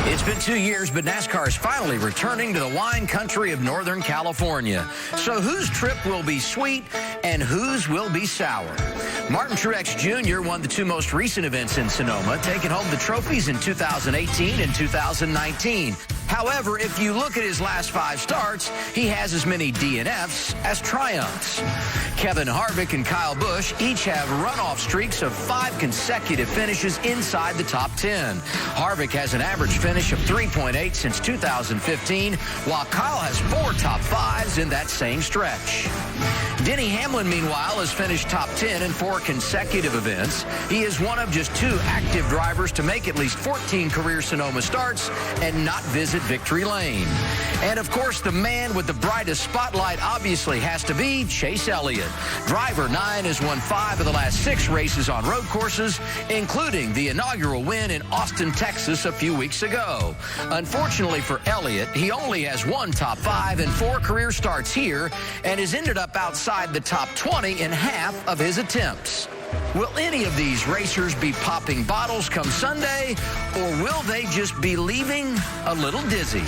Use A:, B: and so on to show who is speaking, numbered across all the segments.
A: It's been 2 years, but NASCAR is finally returning to the wine country of Northern California. So whose trip will be sweet and whose will be sour? Martin Truex Jr. won the two most recent events in Sonoma, taking home the trophies in 2018 and 2019. However, if you look at his last 5 starts, he has as many DNFs as triumphs. Kevin Harvick and Kyle Busch each have runoff streaks of 5 consecutive finishes inside the top 10. Harvick has an average finish of 3.8 since 2015, while Kyle has 4 top 5s in that same stretch. Denny Hamlin, meanwhile, has finished top 10 in 4 consecutive events. He is one of just 2 active drivers to make at least 14 career Sonoma starts and not visit victory lane. And, of course, the man with the brightest spotlight obviously has to be Chase Elliott. Driver 9 has won 5 of the last 6 races on road courses, including the inaugural win in Austin, Texas a few weeks ago. Unfortunately for Elliott, he only has 1 top 5 and 4 career starts here and has ended up outside the top 20 in half of his attempts. Will any of these racers be popping bottles come Sunday, or will they just be leaving a little dizzy?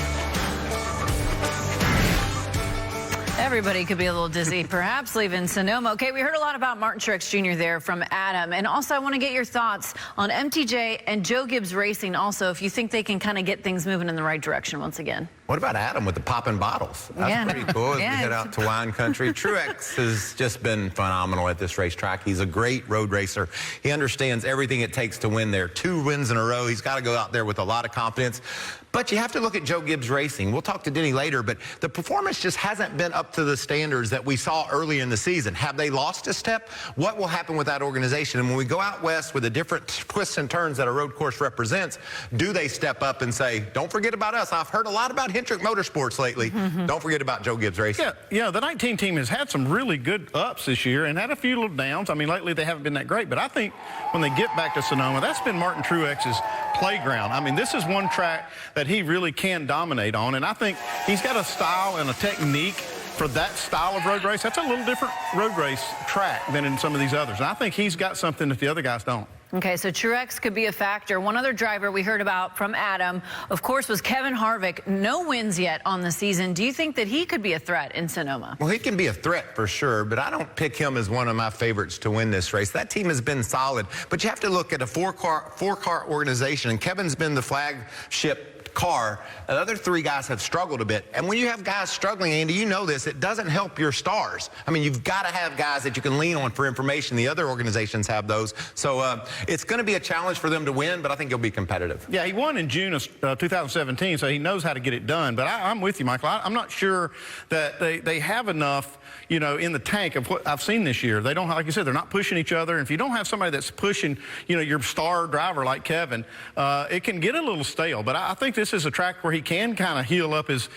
B: Everybody could be a little dizzy, perhaps leaving Sonoma. Okay, we heard a lot about Martin Truex Jr. there from Adam. And also, I want to get your thoughts on MTJ and Joe Gibbs Racing also, if you think they can kind of get things moving in the right direction once again.
C: What about Adam with the popping bottles? That's pretty cool as we head out to wine country. Truex has just been phenomenal at this racetrack. He's a great road racer. He understands everything it takes to win there. 2 wins in a row. He's got to go out there with a lot of confidence. But you have to look at Joe Gibbs Racing. We'll talk to Denny later, but the performance just hasn't been up to the standards that we saw early in the season. Have they lost a step? What will happen with that organization? And when we go out west with the different twists and turns that a road course represents, do they step up and say, don't forget about us? I've heard a lot about Hendrick Motorsports lately. Don't forget about Joe Gibbs Racing.
D: Yeah, the 19 team has had some really good ups this year and had a few little downs. I mean, lately they haven't been that great, but I think when they get back to Sonoma, that's been Martin Truex's playground. I mean, this is one track that he really can dominate on, and I think he's got a style and a technique for that style of road race. That's a little different road race track than in some of these others, and I think he's got something that the other guys don't.
B: Okay, so Truex could be a factor. One other driver we heard about from Adam, of course, was Kevin Harvick. No wins yet on the season. Do you think that he could be a threat in Sonoma?
C: Well, he can be a threat for sure, but I don't pick him as one of my favorites to win this race. That team has been solid, but you have to look at a four-car organization, and Kevin's been the flagship car. The other 3 guys have struggled a bit. And when you have guys struggling, Andy, you know this, it doesn't help your stars. I mean, you've got to have guys that you can lean on for information. The other organizations have those. So it's going to be a challenge for them to win, but I think he'll be competitive.
D: Yeah, he won in June of 2017, so he knows how to get it done. But I'm with you, Michael. I'm not sure that they have enough, you know, in the tank of what I've seen this year. They don't, like you said, they're not pushing each other. And if you don't have somebody that's pushing, you know, your star driver like Kevin, it can get a little stale. But I think this is a track where he can kind of heal up his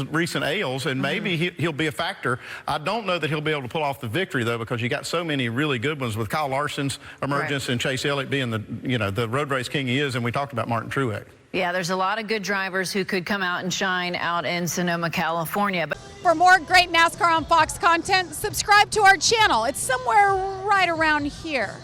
D: recent ails, and maybe he'll be a factor. I don't know that he'll be able to pull off the victory, though, because you got so many really good ones with Kyle Larson's emergence and Chase Elliott being the, you know, the road race king he is, and we talked about Martin Truex.
B: Yeah, there's a lot of good drivers who could come out and shine out in Sonoma, California.
E: For more great NASCAR on Fox content, subscribe to our channel. It's somewhere right around here.